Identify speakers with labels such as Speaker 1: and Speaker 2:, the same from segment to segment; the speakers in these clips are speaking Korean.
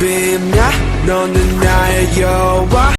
Speaker 1: 빛나 너는 나의 여와.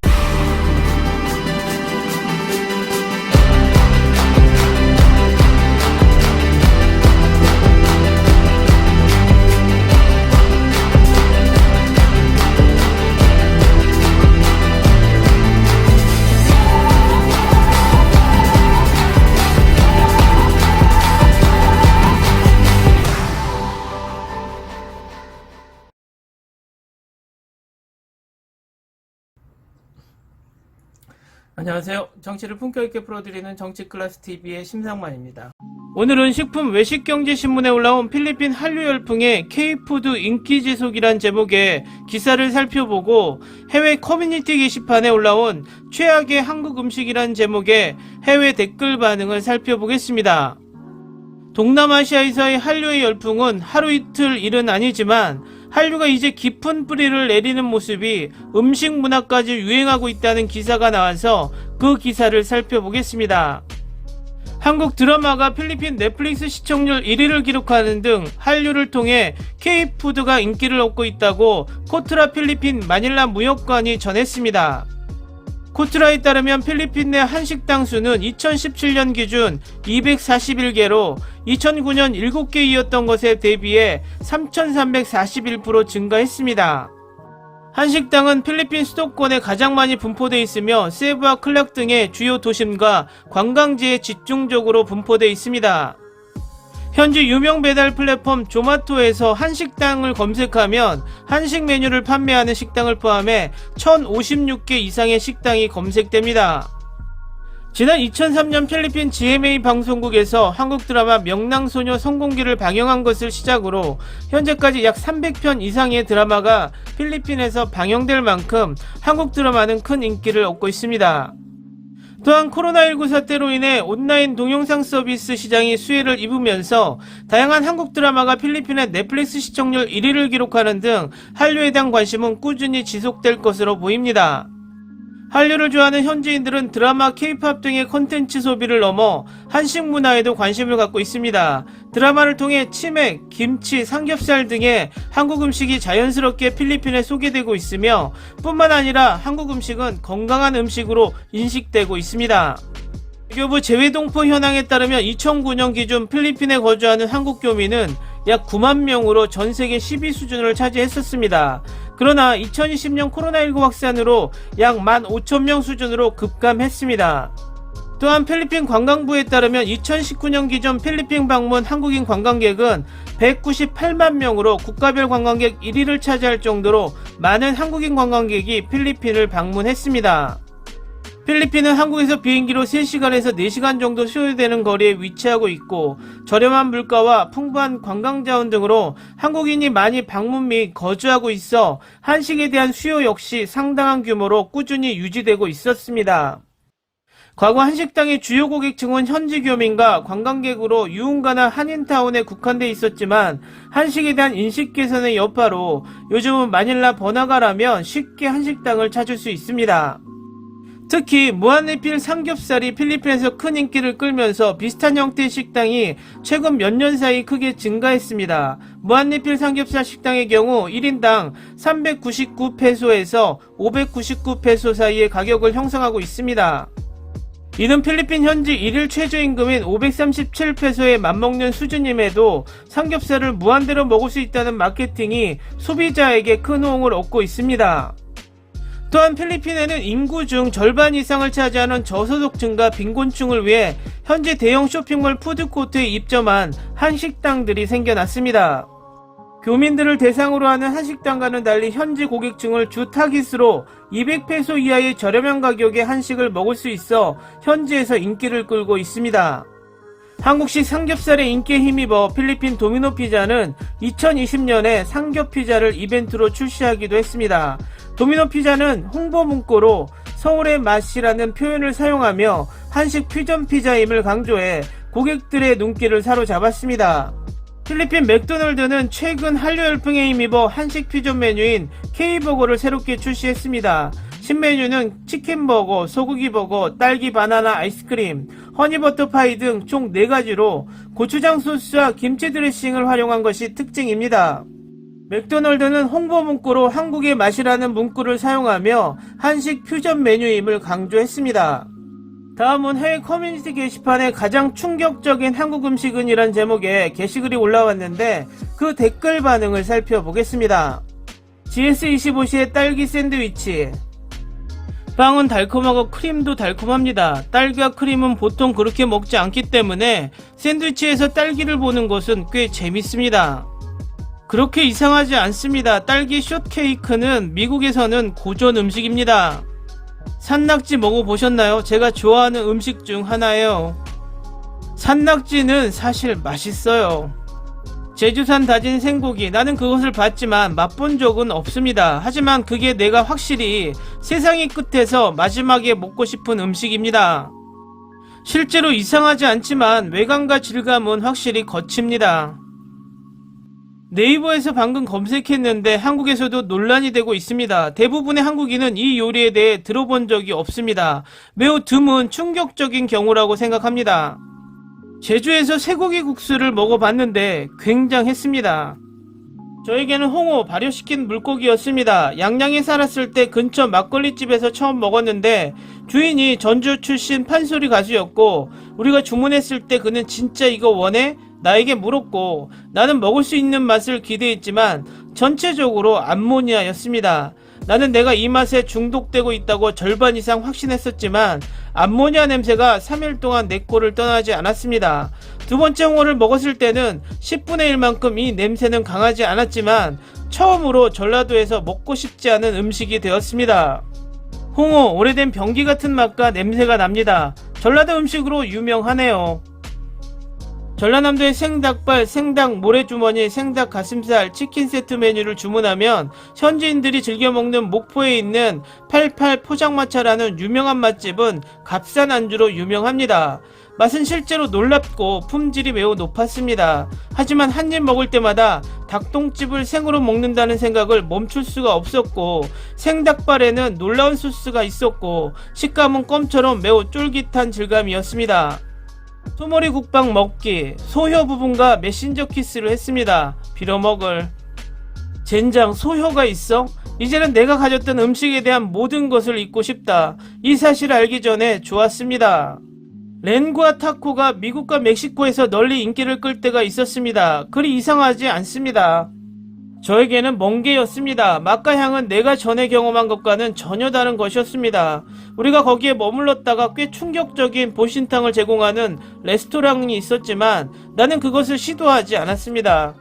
Speaker 2: 안녕하세요. 정치를 품격 있게 풀어드리는 정치클래스TV의 심상만입니다. 오늘은 식품 외식경제신문에 올라온 필리핀 한류 열풍의 K푸드 인기 지속이란 제목의 기사를 살펴보고 해외 커뮤니티 게시판에 올라온 최악의 한국 음식이란 제목의 해외 댓글 반응을 살펴보겠습니다. 동남아시아에서의 한류의 열풍은 하루 이틀 일은 아니지만 한류가 이제 깊은 뿌리를 내리는 모습이 음식 문화까지 유행하고 있다는 기사가 나와서 그 기사를 살펴보겠습니다. 한국 드라마가 필리핀 넷플릭스 시청률 1위를 기록하는 등 한류를 통해 K푸드가 인기를 얻고 있다고 코트라 필리핀 마닐라 무역관이 전했습니다. 코트라에 따르면 필리핀 내 한식당 수는 2017년 기준 241개로 2009년 7개이었던 것에 대비해 3,341% 증가했습니다. 한식당은 필리핀 수도권에 가장 많이 분포되어 있으며 세부와 클락 등의 주요 도심과 관광지에 집중적으로 분포되어 있습니다. 현지 유명 배달 플랫폼 조마토에서 한식당을 검색하면 한식 메뉴를 판매하는 식당을 포함해 1,056개 이상의 식당이 검색됩니다. 지난 2003년 필리핀 GMA 방송국에서 한국 드라마 명랑소녀 성공기를 방영한 것을 시작으로 현재까지 약 300편 이상의 드라마가 필리핀에서 방영될 만큼 한국 드라마는 큰 인기를 얻고 있습니다. 또한 코로나19 사태로 인해 온라인 동영상 서비스 시장이 수혜를 입으면서 다양한 한국 드라마가 필리핀의 넷플릭스 시청률 1위를 기록하는 등 한류에 대한 관심은 꾸준히 지속될 것으로 보입니다. 한류를 좋아하는 현지인들은 드라마, K-팝 등의 콘텐츠 소비를 넘어 한식 문화에도 관심을 갖고 있습니다. 드라마를 통해 치맥, 김치, 삼겹살 등의 한국 음식이 자연스럽게 필리핀에 소개되고 있으며 뿐만 아니라 한국 음식은 건강한 음식으로 인식되고 있습니다. 외교부 재외동포 현황에 따르면 2009년 기준 필리핀에 거주하는 한국 교민은 약 9만 명으로 전세계 10위 수준을 차지했었습니다. 그러나 2020년 코로나19 확산으로 약 15,000명 수준으로 급감했습니다. 또한 필리핀 관광부에 따르면 2019년 기준 필리핀 방문 한국인 관광객은 198만 명으로 국가별 관광객 1위를 차지할 정도로 많은 한국인 관광객이 필리핀을 방문했습니다. 필리핀은 한국에서 비행기로 3시간에서 4시간 정도 소요되는 거리에 위치하고 있고 저렴한 물가와 풍부한 관광자원 등으로 한국인이 많이 방문 및 거주하고 있어 한식에 대한 수요 역시 상당한 규모로 꾸준히 유지되고 있었습니다. 과거 한식당의 주요 고객층은 현지 교민과 관광객으로 유흥가나 한인타운에 국한돼 있었지만 한식에 대한 인식 개선의 여파로 요즘은 마닐라 번화가라면 쉽게 한식당을 찾을 수 있습니다. 특히 무한리필 삼겹살이 필리핀에서 큰 인기를 끌면서 비슷한 형태의 식당이 최근 몇 년 사이 크게 증가했습니다. 무한리필 삼겹살 식당의 경우 1인당 399페소에서 599페소 사이의 가격을 형성하고 있습니다. 이는 필리핀 현지 1일 최저임금인 537페소에 맞먹는 수준임에도 삼겹살을 무한대로 먹을 수 있다는 마케팅이 소비자에게 큰 호응을 얻고 있습니다. 또한 필리핀에는 인구 중 절반 이상을 차지하는 저소득층과 빈곤층을 위해 현재 대형 쇼핑몰 푸드코트에 입점한 한식당들이 생겨났습니다. 교민들을 대상으로 하는 한식당과는 달리 현지 고객층을 주 타깃으로 200페소 이하의 저렴한 가격의 한식을 먹을 수 있어 현지에서 인기를 끌고 있습니다. 한국식 삼겹살의 인기에 힘입어 필리핀 도미노 피자는 2020년에 삼겹피자를 이벤트로 출시하기도 했습니다. 도미노 피자는 홍보 문구로 서울의 맛이라는 표현을 사용하며 한식 퓨전 피자임을 강조해 고객들의 눈길을 사로잡았습니다. 필리핀 맥도널드는 최근 한류 열풍에 힘입어 한식 퓨전 메뉴인 K버거를 새롭게 출시했습니다. 신메뉴는 치킨버거, 소고기버거, 딸기 바나나 아이스크림, 허니버터 파이 등 총 4가지로 고추장 소스와 김치 드레싱을 활용한 것이 특징입니다. 맥도널드는 홍보 문구로 한국의 맛이라는 문구를 사용하며 한식 퓨전 메뉴임을 강조했습니다. 다음은 해외 커뮤니티 게시판에 가장 충격적인 한국 음식은 이란 제목의 게시글이 올라왔는데 그 댓글 반응을 살펴보겠습니다. GS25시의 딸기 샌드위치. 빵은 달콤하고 크림도 달콤합니다. 딸기와 크림은 보통 그렇게 먹지 않기 때문에 샌드위치에서 딸기를 보는 것은 꽤 재밌습니다. 그렇게 이상하지 않습니다. 딸기 숏케이크는 미국에서는 고전 음식입니다. 산낙지 먹어보셨나요? 제가 좋아하는 음식 중 하나예요. 산낙지는 사실 맛있어요. 제주산 다진 생고기, 나는 그것을 봤지만 맛본 적은 없습니다. 하지만 그게 내가 확실히 세상의 끝에서 마지막에 먹고 싶은 음식입니다. 실제로 이상하지 않지만 외관과 질감은 확실히 거칩니다. 네이버에서 방금 검색했는데 한국에서도 논란이 되고 있습니다. 대부분의 한국인은 이 요리에 대해 들어본 적이 없습니다. 매우 드문 충격적인 경우라고 생각합니다. 제주에서 쇠고기 국수를 먹어봤는데 굉장했습니다. 저에게는 홍어 발효시킨 물고기였습니다. 양양에 살았을 때 근처 막걸리집에서 처음 먹었는데 주인이 전주 출신 판소리 가수였고 우리가 주문했을 때 그는 진짜 이거 원해? 나에게 물었고 나는 먹을 수 있는 맛을 기대했지만 전체적으로 암모니아였습니다. 나는 내가 이 맛에 중독되고 있다고 절반 이상 확신했었지만 암모니아 냄새가 3일 동안 내 코를 떠나지 않았습니다. 두 번째 홍어를 먹었을 때는 10분의 1만큼 이 냄새는 강하지 않았지만 처음으로 전라도에서 먹고 싶지 않은 음식이 되었습니다. 홍어, 오래된 변기 같은 맛과 냄새가 납니다. 전라도 음식으로 유명하네요. 전라남도의 생닭발, 생닭 모래주머니, 생닭 가슴살, 치킨 세트 메뉴를 주문하면 현지인들이 즐겨 먹는 목포에 있는 88 포장마차라는 유명한 맛집은 값싼 안주로 유명합니다. 맛은 실제로 놀랍고 품질이 매우 높았습니다. 하지만 한 입 먹을 때마다 닭똥집을 생으로 먹는다는 생각을 멈출 수가 없었고 생닭발에는 놀라운 소스가 있었고 식감은 껌처럼 매우 쫄깃한 질감이었습니다. 소머리 국밥 먹기, 소혀 부분과 메신저 키스를 했습니다. 빌어먹을. 젠장, 소혀가 있어? 이제는 내가 가졌던 음식에 대한 모든 것을 잊고 싶다. 이 사실을 알기 전에 좋았습니다. 렌구아 타코가 미국과 멕시코에서 널리 인기를 끌 때가 있었습니다. 그리 이상하지 않습니다. 저에게는 멍게였습니다. 맛과 향은 내가 전에 경험한 것과는 전혀 다른 것이었습니다. 우리가 거기에 머물렀다가 꽤 충격적인 보신탕을 제공하는 레스토랑이 있었지만 나는 그것을 시도하지 않았습니다.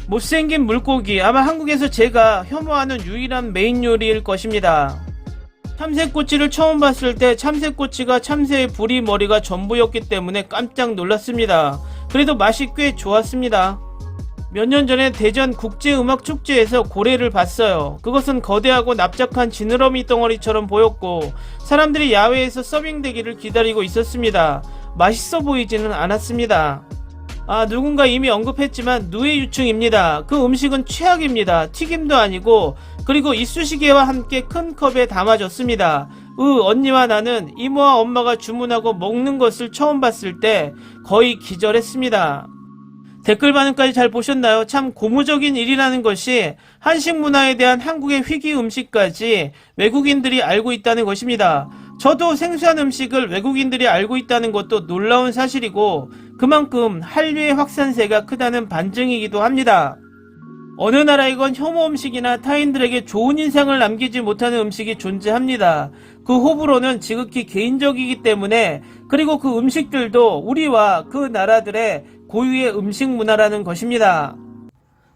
Speaker 2: 못생긴 물고기, 아마 한국에서 제가 혐오하는 유일한 메인 요리일 것입니다. 참새꼬치를 처음 봤을 때 참새꼬치가 참새의 부리 머리가 전부였기 때문에 깜짝 놀랐습니다. 그래도 맛이 꽤 좋았습니다. 몇 년 전에 대전 국제음악축제에서 고래를 봤어요. 그것은 거대하고 납작한 지느러미 덩어리처럼 보였고 사람들이 야외에서 서빙되기를 기다리고 있었습니다. 맛있어 보이지는 않았습니다. 누군가 이미 언급했지만 누에 유충입니다. 그 음식은 최악입니다. 튀김도 아니고 그리고 이쑤시개와 함께 큰 컵에 담아졌습니다. 언니와 나는 이모와 엄마가 주문하고 먹는 것을 처음 봤을 때 거의 기절했습니다. 댓글 반응까지 잘 보셨나요? 참 고무적인 일이라는 것이 한식 문화에 대한 한국의 희귀 음식까지 외국인들이 알고 있다는 것입니다. 저도 생소한 음식을 외국인들이 알고 있다는 것도 놀라운 사실이고 그만큼 한류의 확산세가 크다는 반증이기도 합니다. 어느 나라이건 혐오 음식이나 타인들에게 좋은 인상을 남기지 못하는 음식이 존재합니다. 그 호불호는 지극히 개인적이기 때문에 그리고 그 음식들도 우리와 그 나라들의 고유의 음식 문화라는 것입니다.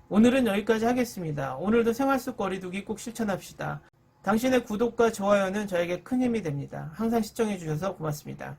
Speaker 2: 오늘은 여기까지 하겠습니다. 오늘도 생활 속 거리두기 꼭 실천합시다. 당신의 구독과 좋아요는 저에게 큰 힘이 됩니다. 항상 시청해주셔서 고맙습니다.